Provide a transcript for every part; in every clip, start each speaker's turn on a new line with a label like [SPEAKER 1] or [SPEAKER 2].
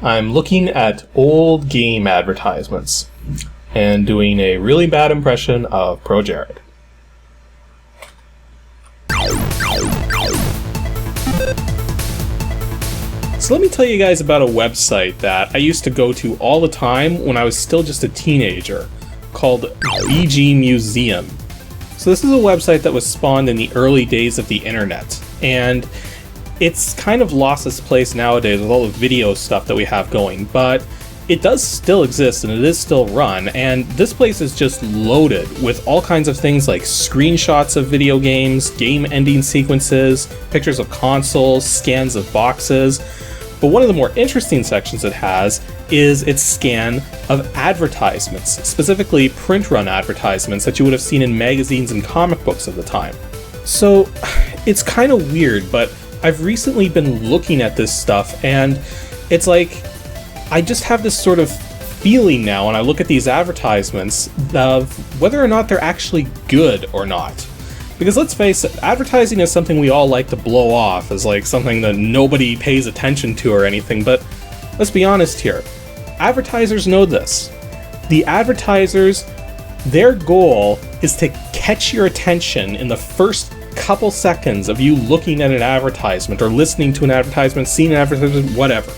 [SPEAKER 1] I'm looking at old game advertisements and doing a really bad impression of ProJared. So let me tell you guys about a website that I used to go to all the time when I was still just a teenager, called VG Museum. So this is a website that was spawned in the early days of the internet, and it's kind of lost its place nowadays with all the video stuff that we have going, but it does still exist and it is still run, and this place is just loaded with all kinds of things like screenshots of video games, game ending sequences, pictures of consoles, scans of boxes. But one of the more interesting sections it has is its scan of advertisements, specifically print run advertisements that you would have seen in magazines and comic books of the time. So it's kind of weird, but I've recently been looking at this stuff and it's like I just have this sort of feeling now when I look at these advertisements of whether or not they're actually good or not. Because let's face it, advertising is something we all like to blow off as like something that nobody pays attention to or anything, but let's be honest here. Advertisers know this. The advertisers, their goal is to catch your attention in the first couple seconds of you looking at an advertisement or listening to an advertisement, seeing an advertisement, whatever.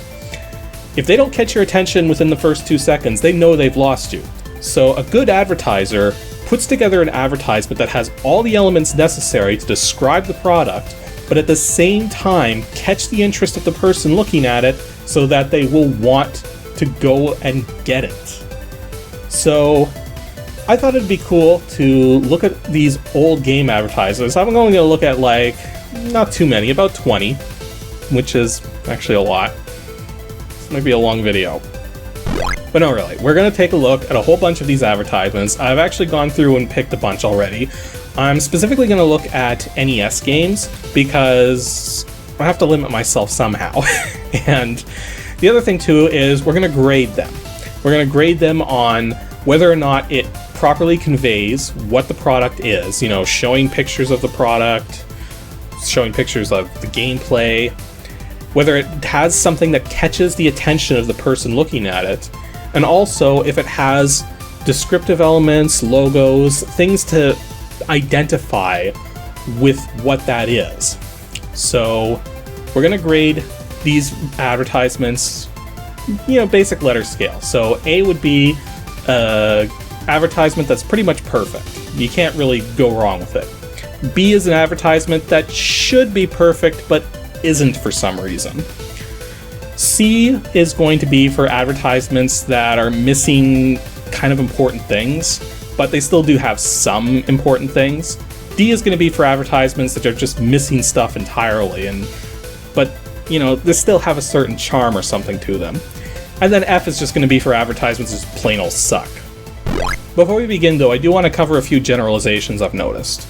[SPEAKER 1] If they don't catch your attention within the first 2 seconds, they know they've lost you. So a good advertiser puts together an advertisement that has all the elements necessary to describe the product, but at the same time catch the interest of the person looking at it so that they will want to go and get it. So I thought it'd be cool to look at these old game advertisements. I'm only going to look at like, not too many, about 20, which is actually a lot. This might be a long video. But no, really, we're going to take a look at a whole bunch of these advertisements. I've actually gone through and picked a bunch already. I'm specifically going to look at NES games because I have to limit myself somehow. And the other thing too is we're going to grade them. We're going to grade them on whether or not it properly conveys what the product is, you know, showing pictures of the product, showing pictures of the gameplay, whether it has something that catches the attention of the person looking at it, and also if it has descriptive elements, logos, things to identify with what that is. So we're going to grade these advertisements, you know, basic letter scale. So A would be advertisement that's pretty much perfect. You can't really go wrong with it. B is an advertisement that should be perfect but isn't for some reason. C is going to be for advertisements that are missing kind of important things, but they still do have some important things. D is going to be for advertisements that are just missing stuff entirely, but you know, they still have a certain charm or something to them. And then F is just going to be for advertisements that just plain old suck. Before we begin though, I do want to cover a few generalizations I've noticed.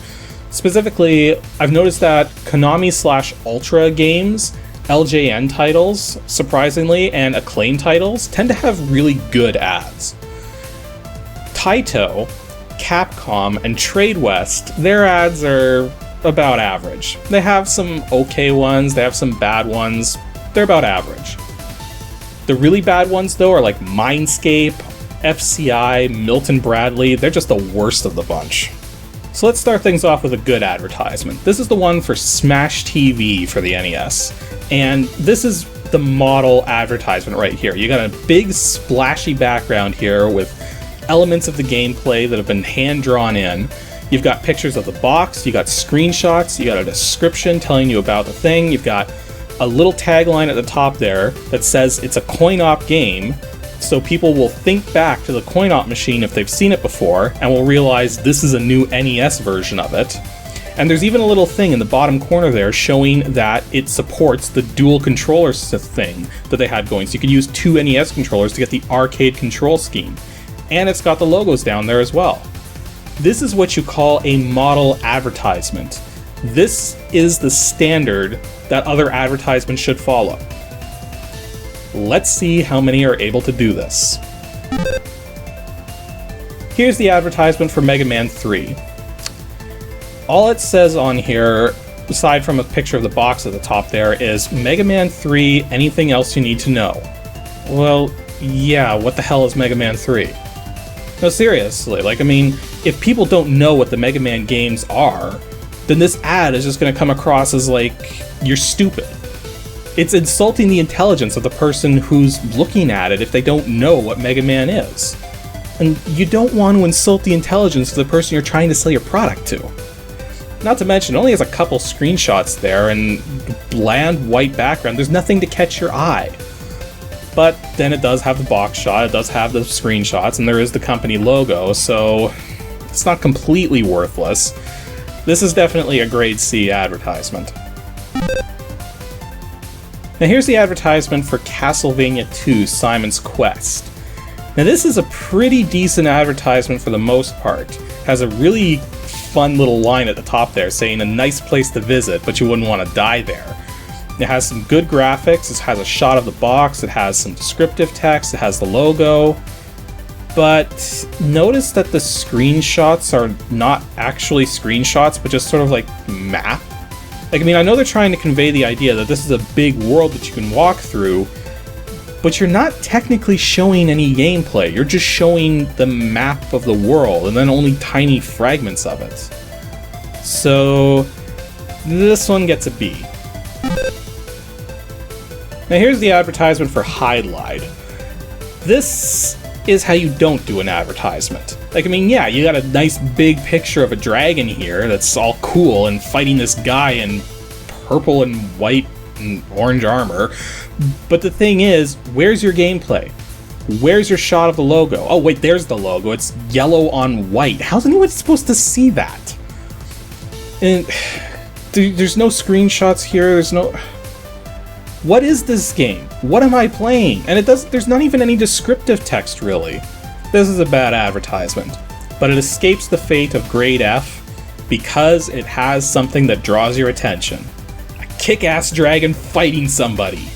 [SPEAKER 1] Specifically, I've noticed that Konami/Ultra games, LJN titles, surprisingly, and Acclaim titles tend to have really good ads. Taito, Capcom, and Tradewest, their ads are about average. They have some okay ones, they have some bad ones, they're about average. The really bad ones though are like Mindscape, FCI, Milton Bradley, they're just the worst of the bunch. So let's start things off with a good advertisement. This is the one for Smash TV for the NES. And this is the model advertisement right here. You got a big splashy background here with elements of the gameplay that have been hand drawn in. You've got pictures of the box, you got screenshots, you got a description telling you about the thing, you've got a little tagline at the top there that says it's a coin-op game, so people will think back to the coin-op machine if they've seen it before, and will realize this is a new NES version of it. And there's even a little thing in the bottom corner there showing that it supports the dual controller thing that they had going, so you could use 2 NES controllers to get the arcade control scheme. And it's got the logos down there as well. This is what you call a model advertisement. This is the standard that other advertisements should follow. Let's see how many are able to do this. Here's the advertisement for Mega Man 3. All it says on here, aside from a picture of the box at the top there, is Mega Man 3, anything else you need to know. Well, yeah, what the hell is Mega Man 3? No, seriously, like, I mean, if people don't know what the Mega Man games are, then this ad is just gonna come across as like, you're stupid. It's insulting the intelligence of the person who's looking at it if they don't know what Mega Man is. And you don't want to insult the intelligence of the person you're trying to sell your product to. Not to mention, it only has a couple screenshots there and bland white background. There's nothing to catch your eye. But then it does have the box shot, it does have the screenshots, and there is the company logo, so it's not completely worthless. This is definitely a grade C advertisement. Now here's the advertisement for Castlevania II: Simon's Quest. Now this is a pretty decent advertisement for the most part. It has a really fun little line at the top there saying a nice place to visit, but you wouldn't want to die there. It has some good graphics, it has a shot of the box, it has some descriptive text, it has the logo, but notice that the screenshots are not actually screenshots, but just sort of like map. Like, I mean, I know they're trying to convey the idea that this is a big world that you can walk through, but you're not technically showing any gameplay. You're just showing the map of the world, and then only tiny fragments of it. So, this one gets a B. Now here's the advertisement for Hydlide. This is how you don't do an advertisement. Like, I mean, yeah, you got a nice big picture of a dragon here that's all cool and fighting this guy in purple and white and orange armor. But the thing is, where's your gameplay? Where's your shot of the logo? Oh wait, there's the logo. It's yellow on white. How's anyone supposed to see that? And there's no screenshots here. There's no... What is this game? What am I playing? And there's not even any descriptive text, really. This is a bad advertisement. But it escapes the fate of grade F because it has something that draws your attention. A kick-ass dragon fighting somebody.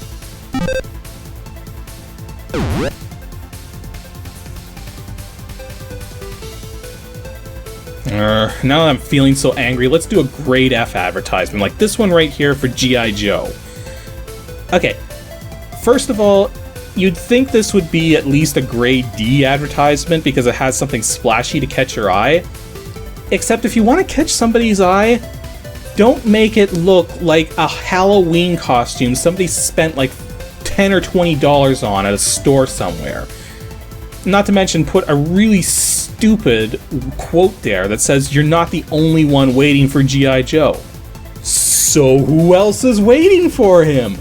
[SPEAKER 1] Now that I'm feeling so angry, let's do a grade F advertisement, like this one right here for G.I. Joe. Okay, first of all, you'd think this would be at least a grade D advertisement because it has something splashy to catch your eye. Except if you want to catch somebody's eye, don't make it look like a Halloween costume somebody spent like $10 or $20 on at a store somewhere. Not to mention put a really stupid quote there that says you're not the only one waiting for G.I. Joe. So who else is waiting for him?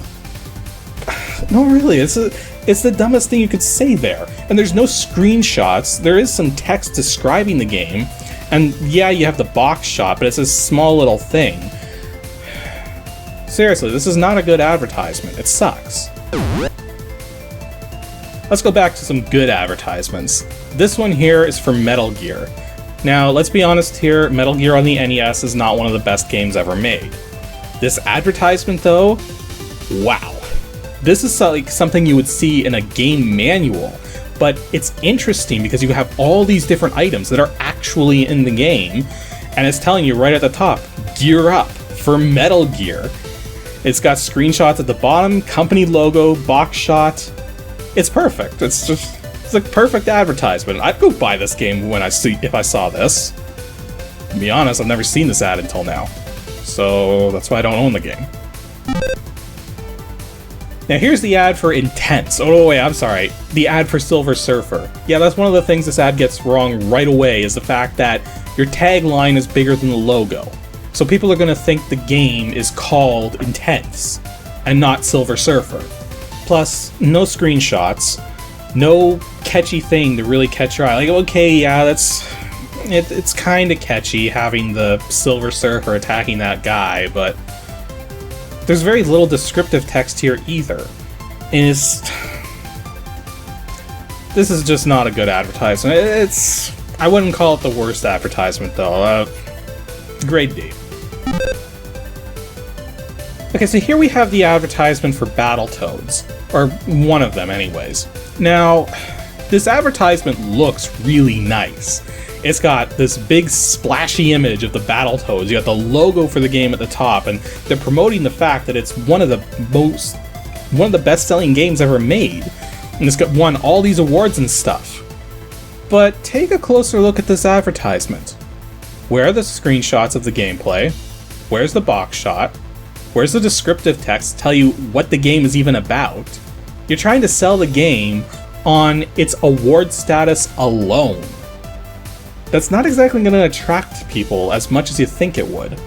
[SPEAKER 1] No, really, it's the dumbest thing you could say there. And there's no screenshots, there is some text describing the game, and yeah, you have the box shot, but it's a small little thing. Seriously, this is not a good advertisement, it sucks. Let's go back to some good advertisements. This one here is for Metal Gear. Now, let's be honest here, Metal Gear on the NES is not one of the best games ever made. This advertisement, though, wow. This is like something you would see in a game manual, but it's interesting because you have all these different items that are actually in the game, and it's telling you right at the top, gear up for Metal Gear. It's got screenshots at the bottom, company logo, box shot. It's perfect. It's a perfect advertisement. I'd go buy this game if I saw this. To be honest, I've never seen this ad until now, so that's why I don't own the game. Now here's the ad for Intense. Oh wait, I'm sorry. The ad for Silver Surfer. Yeah, that's one of the things this ad gets wrong right away, is the fact that your tagline is bigger than the logo. So people are going to think the game is called Intense, and not Silver Surfer. Plus, no screenshots, no catchy thing to really catch your eye. Like, okay, yeah, it's kind of catchy having the Silver Surfer attacking that guy, but there's very little descriptive text here either. And this is just not a good advertisement. I wouldn't call it the worst advertisement though. Grade D. Okay, so here we have the advertisement for Battletoads, or one of them anyways. Now, this advertisement looks really nice. It's got this big splashy image of the Battletoads. You got the logo for the game at the top, and they're promoting the fact that it's one of the best-selling games ever made. And it's won all these awards and stuff. But take a closer look at this advertisement. Where are the screenshots of the gameplay? Where's the box shot? Where's the descriptive text to tell you what the game is even about? You're trying to sell the game on its award status alone. That's not exactly going to attract people as much as you think it would.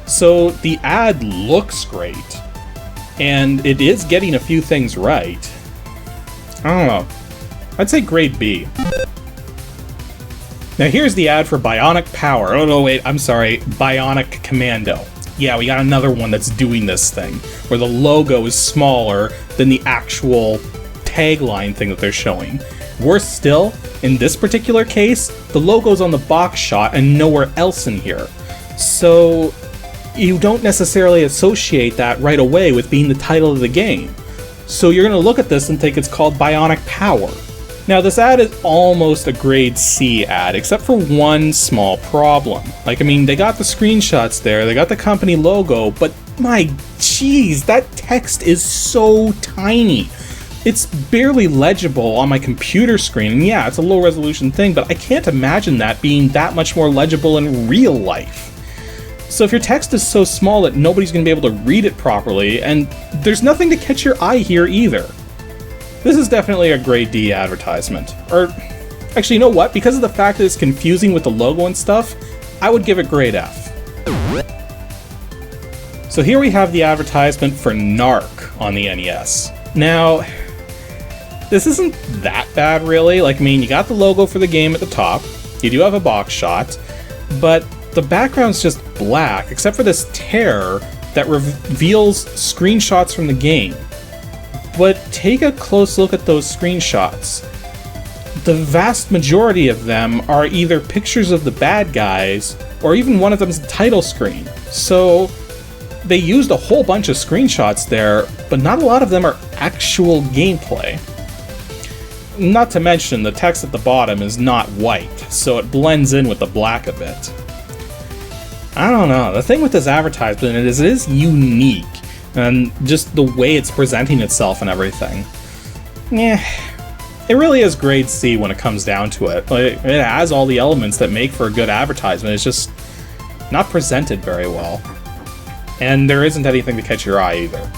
[SPEAKER 1] So the ad looks great, and it is getting a few things right. I don't know. I'd say grade B. Now here's the ad for Bionic Power. Oh no, wait, I'm sorry. Bionic Commando. Yeah, we got another one that's doing this thing, where the logo is smaller than the actual tagline thing that they're showing. Worse still, in this particular case, the logo's on the box shot and nowhere else in here. So you don't necessarily associate that right away with being the title of the game. So you're going to look at this and think it's called Bionic Power. Now this ad is almost a grade C ad, except for one small problem. Like, I mean, they got the screenshots there, they got the company logo, but my jeez, that text is so tiny. It's barely legible on my computer screen, and yeah, it's a low resolution thing, but I can't imagine that being that much more legible in real life. So if your text is so small that nobody's going to be able to read it properly, and there's nothing to catch your eye here either. This is definitely a grade D advertisement. Or, actually, you know what? Because of the fact that it's confusing with the logo and stuff, I would give it grade F. So here we have the advertisement for Narc on the NES. Now, this isn't that bad really. Like, I mean, you got the logo for the game at the top, you do have a box shot, but the background's just black, except for this tear that reveals screenshots from the game. But take a close look at those screenshots. The vast majority of them are either pictures of the bad guys, or even one of them's the title screen. So they used a whole bunch of screenshots there, but not a lot of them are actual gameplay. Not to mention, the text at the bottom is not white, so it blends in with the black a bit. I don't know, the thing with this advertisement is it is unique, and just the way it's presenting itself and everything. Yeah, it really is grade C when it comes down to it. Like, it has all the elements that make for a good advertisement, it's just not presented very well. And there isn't anything to catch your eye either.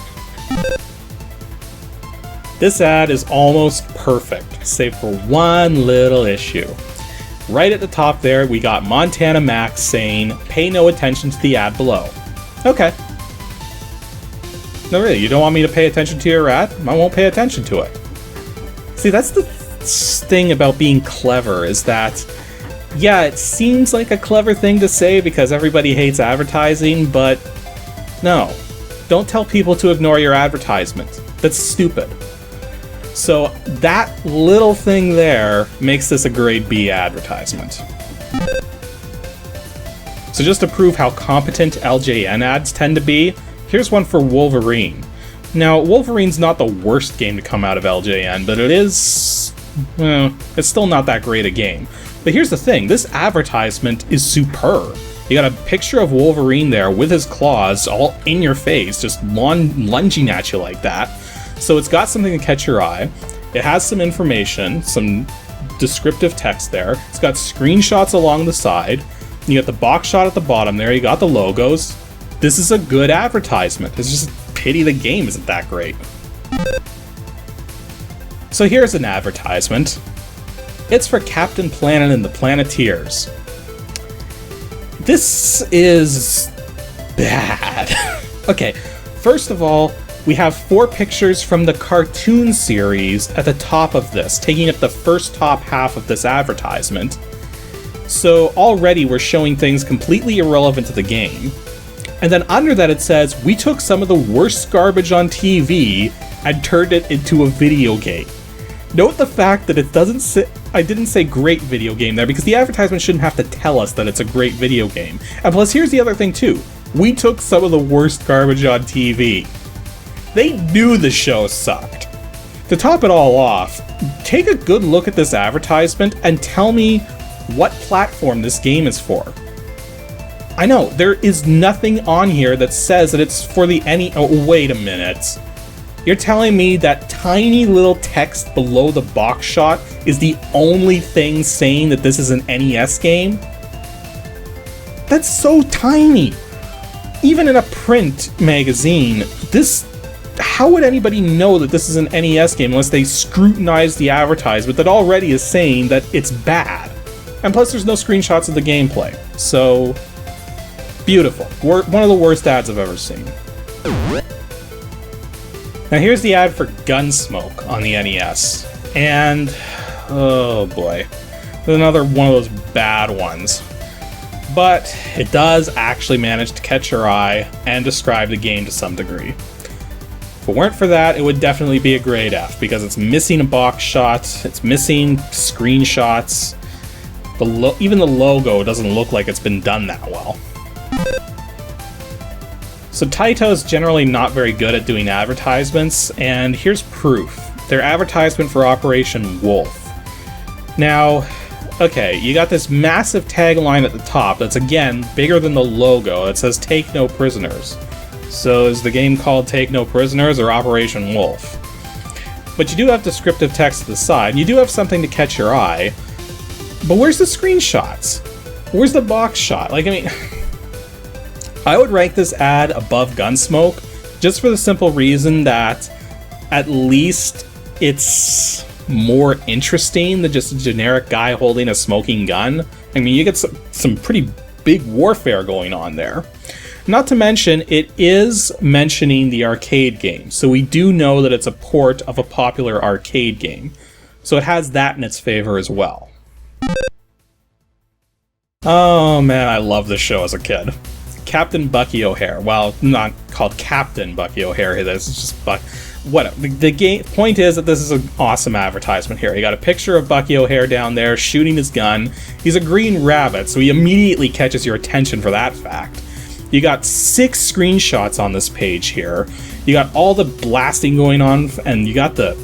[SPEAKER 1] This ad is almost perfect, save for one little issue. Right at the top there, we got Montana Max saying, "Pay no attention to the ad below." Okay. No, really, you don't want me to pay attention to your ad? I won't pay attention to it. See, that's the thing about being clever, is that, yeah, it seems like a clever thing to say because everybody hates advertising, but no. Don't tell people to ignore your advertisement. That's stupid. So that little thing there makes this a grade B advertisement. So just to prove how competent LJN ads tend to be, here's one for Wolverine. Now, Wolverine's not the worst game to come out of LJN, but it is... well, it's still not that great a game. But here's the thing, this advertisement is superb. You got a picture of Wolverine there with his claws all in your face, just lunging at you like that. So it's got something to catch your eye. It has some information, some descriptive text there. It's got screenshots along the side. You got the box shot at the bottom there. You got the logos. This is a good advertisement. It's just a pity the game isn't that great. So here's an advertisement. It's for Captain Planet and the Planeteers. This is bad. Okay, first of all, we have 4 pictures from the cartoon series at the top of this, taking up the first top half of this advertisement. So already we're showing things completely irrelevant to the game. And then under that it says, we took some of the worst garbage on TV and turned it into a video game. Note the fact that it doesn't say, I didn't say great video game there, because the advertisement shouldn't have to tell us that it's a great video game. And plus, here's the other thing too. We took some of the worst garbage on TV. They knew the show sucked. To top it all off, take a good look at this advertisement and tell me what platform this game is for. I know, there is nothing on here that says that it's for the NES. Oh, wait a minute. You're telling me that tiny little text below the box shot is the only thing saying that this is an NES game? That's so tiny! Even in a print magazine, how would anybody know that this is an NES game unless they scrutinize the advertisement that already is saying that it's bad? And plus there's no screenshots of the gameplay. So, beautiful. One of the worst ads I've ever seen. Now here's the ad for Gunsmoke on the NES. And, oh boy. Another one of those bad ones. But it does actually manage to catch your eye and describe the game to some degree. If it weren't for that, it would definitely be a grade F, because it's missing a box shot, it's missing screenshots, even the logo doesn't look like it's been done that well. So Taito's generally not very good at doing advertisements, and here's proof. Their advertisement for Operation Wolf. Now, okay, you got this massive tagline at the top that's, again, bigger than the logo. It says, "Take no prisoners." So is the game called Take No Prisoners or Operation Wolf? But you do have descriptive text at the side. You do have something to catch your eye. But where's the screenshots? Where's the box shot? Like, I mean, I would rank this ad above Gunsmoke just for the simple reason that at least it's more interesting than just a generic guy holding a smoking gun. I mean, you get some pretty big warfare going on there. Not to mention, it is mentioning the arcade game, so we do know that it's a port of a popular arcade game. So it has that in its favor as well. Oh man, I loved this show as a kid. Captain Bucky O'Hare. Well, not called Captain Bucky O'Hare, it's just Buck. Whatever. The point is that this is an awesome advertisement here. You got a picture of Bucky O'Hare down there shooting his gun. He's a green rabbit, so he immediately catches your attention for that fact. You got 6 screenshots on this page here. You got all the blasting going on, and you got the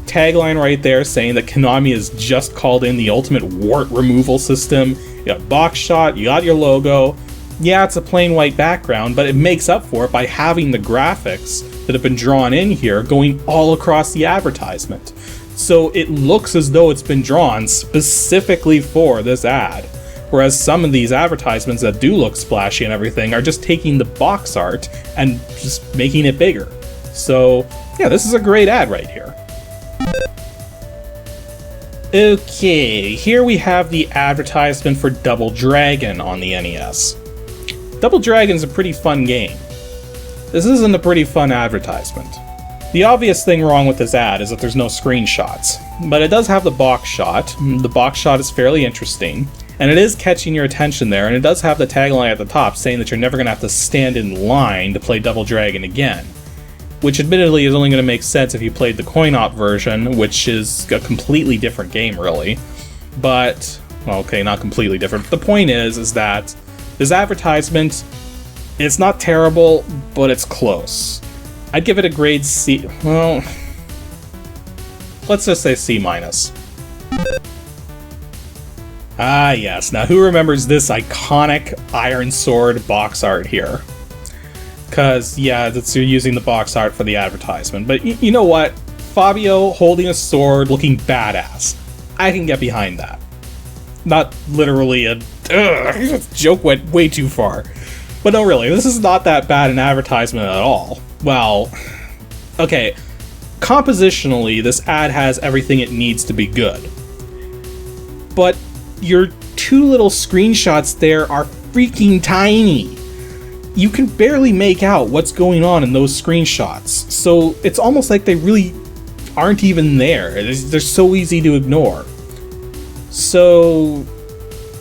[SPEAKER 1] tagline right there saying that Konami has just called in the ultimate wart removal system. You got box shot, you got your logo. Yeah, it's a plain white background, but it makes up for it by having the graphics that have been drawn in here going all across the advertisement. So it looks as though it's been drawn specifically for this ad. Whereas some of these advertisements that do look splashy and everything are just taking the box art and just making it bigger. So yeah, this is a great ad right here. Okay, here we have the advertisement for Double Dragon on the NES. Double Dragon's a pretty fun game. This isn't a pretty fun advertisement. The obvious thing wrong with this ad is that there's no screenshots, but it does have the box shot. The box shot is fairly interesting, and it is catching your attention there, and it does have the tagline at the top saying that you're never going to have to stand in line to play Double Dragon again. Which admittedly is only going to make sense if you played the coin-op version, which is a completely different game, really. But, well, okay, not completely different. But the point is that this advertisement, it's not terrible, but it's close. I'd give it a grade C. Well, let's just say C-. Ah, yes. Now, who remembers this iconic Iron Sword box art here? Because, yeah, you're using the box art for the advertisement. But you know what? Fabio holding a sword looking badass. I can get behind that. Not literally a... Ugh, joke went way too far. But no, really, this is not that bad an advertisement at all. Well, okay. Compositionally, this ad has everything it needs to be good. But your 2 little screenshots there are freaking tiny. You can barely make out what's going on in those screenshots, so it's almost like they really aren't even there. They're so easy to ignore. So,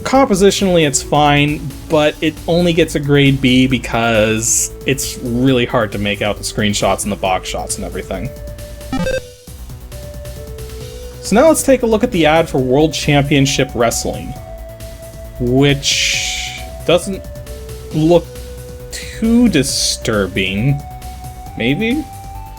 [SPEAKER 1] compositionally it's fine, but it only gets a grade B because it's really hard to make out the screenshots and the box shots and everything. So now let's take a look at the ad for World Championship Wrestling, which doesn't look too disturbing. Maybe?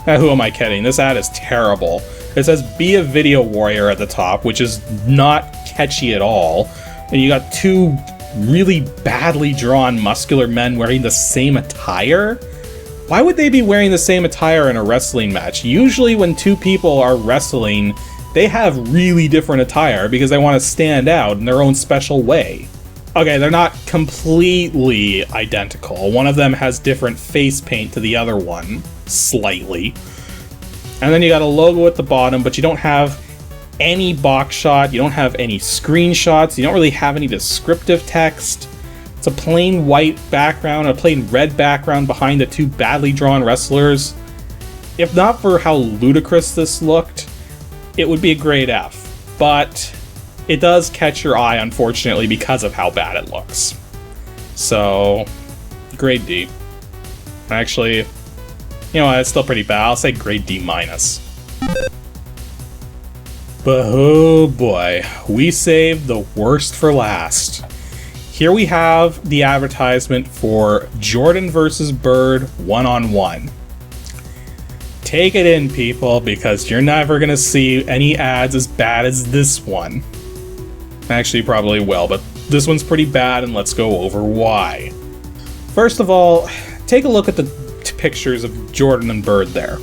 [SPEAKER 1] Who am I kidding? This ad is terrible. It says "Be a Video Warrior" at the top, which is not catchy at all. And you got 2 really badly drawn muscular men wearing the same attire. Why would they be wearing the same attire in a wrestling match? Usually when two people are wrestling, they have really different attire because they want to stand out in their own special way. Okay, they're not completely identical. One of them has different face paint to the other one, slightly. And then you got a logo at the bottom, but you don't have any box shot, you don't have any screenshots, you don't really have any descriptive text. It's a plain white background, a plain red background behind the two badly drawn wrestlers. If not for how ludicrous this looked, it would be a grade F. But it does catch your eye, unfortunately, because of how bad it looks. So, grade D. Actually, you know what, it's still pretty bad. I'll say grade D minus. But oh boy, we saved the worst for last. Here we have the advertisement for Jordan vs. Bird 1-on-1. Take it in, people, because you're never gonna see any ads as bad as this one. Actually, you probably will, but this one's pretty bad, and let's go over why. First of all, take a look at the pictures of Jordan and Bird there.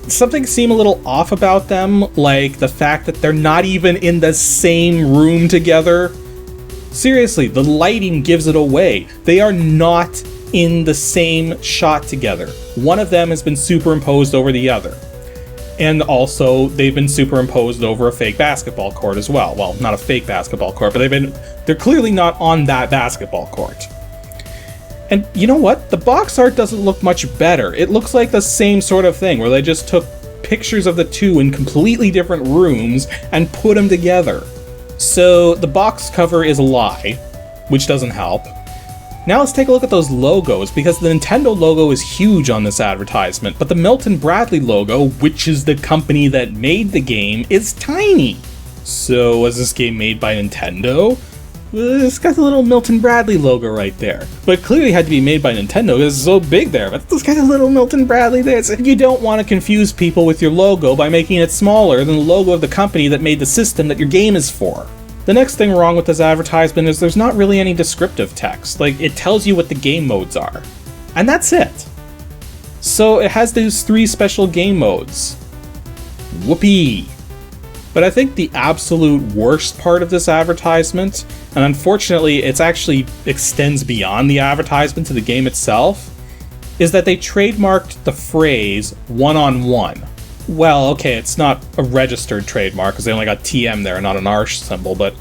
[SPEAKER 1] Something seemed a little off about them, like the fact that they're not even in the same room together. Seriously, the lighting gives it away. They are not in the same shot together. One of them has been superimposed over the other. And also, they've been superimposed over a fake basketball court as well. Well, not a fake basketball court, but they're clearly not on that basketball court. And you know what? The box art doesn't look much better. It looks like the same sort of thing, where they just took pictures of the two in completely different rooms and put them together. So the box cover is a lie, which doesn't help. Now let's take a look at those logos, because the Nintendo logo is huge on this advertisement, but the Milton Bradley logo, which is the company that made the game, is tiny. So was this game made by Nintendo? It's got the little Milton Bradley logo right there. But it clearly had to be made by Nintendo because it's so big there, but it's got a little Milton Bradley there. You don't want to confuse people with your logo by making it smaller than the logo of the company that made the system that your game is for. The next thing wrong with this advertisement is there's not really any descriptive text. Like, it tells you what the game modes are. And that's it. So it has those 3 special game modes. Whoopee! But I think the absolute worst part of this advertisement, and unfortunately it actually extends beyond the advertisement to the game itself, is that they trademarked the phrase one-on-one. Well, okay, it's not a registered trademark because they only got TM there, not an R symbol, but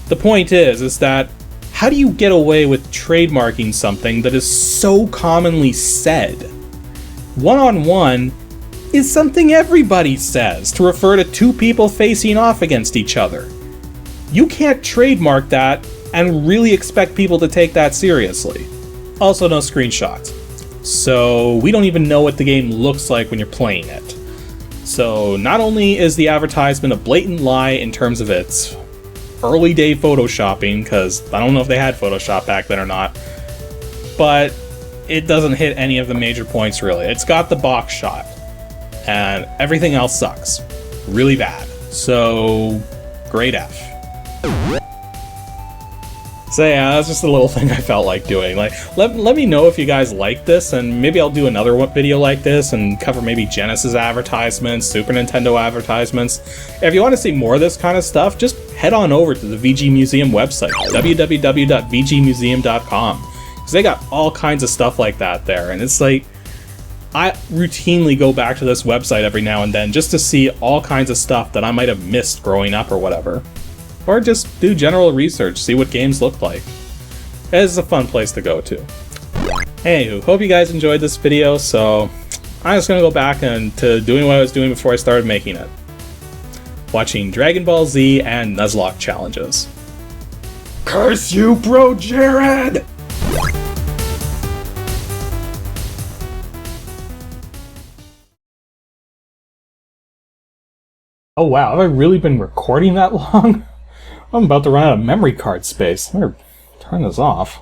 [SPEAKER 1] the point is that how do you get away with trademarking something that is so commonly said? One-on-one is something everybody says to refer to 2 people facing off against each other. You can't trademark that and really expect people to take that seriously. Also, no screenshots. So we don't even know what the game looks like when you're playing it. So not only is the advertisement a blatant lie in terms of its early day photoshopping, because I don't know if they had Photoshop back then or not, but it doesn't hit any of the major points really. It's got the box shot, and everything else sucks. Really bad. So, grade F. So yeah, that's just a little thing I felt like doing. Like, let me know if you guys like this, and maybe I'll do another video like this and cover maybe Genesis advertisements, Super Nintendo advertisements. If you want to see more of this kind of stuff, just head on over to the VG Museum website, www.vgmuseum.com, because they got all kinds of stuff like that there, and it's like, I routinely go back to this website every now and then just to see all kinds of stuff that I might have missed growing up or whatever. Or just do general research, see what games look like. It is a fun place to go to. Anywho, hope you guys enjoyed this video, so I'm just gonna go back to doing what I was doing before I started making it. Watching Dragon Ball Z and Nuzlocke challenges. Curse you, ProJared! Oh wow, have I really been recording that long? I'm about to run out of memory card space. I better turn this off.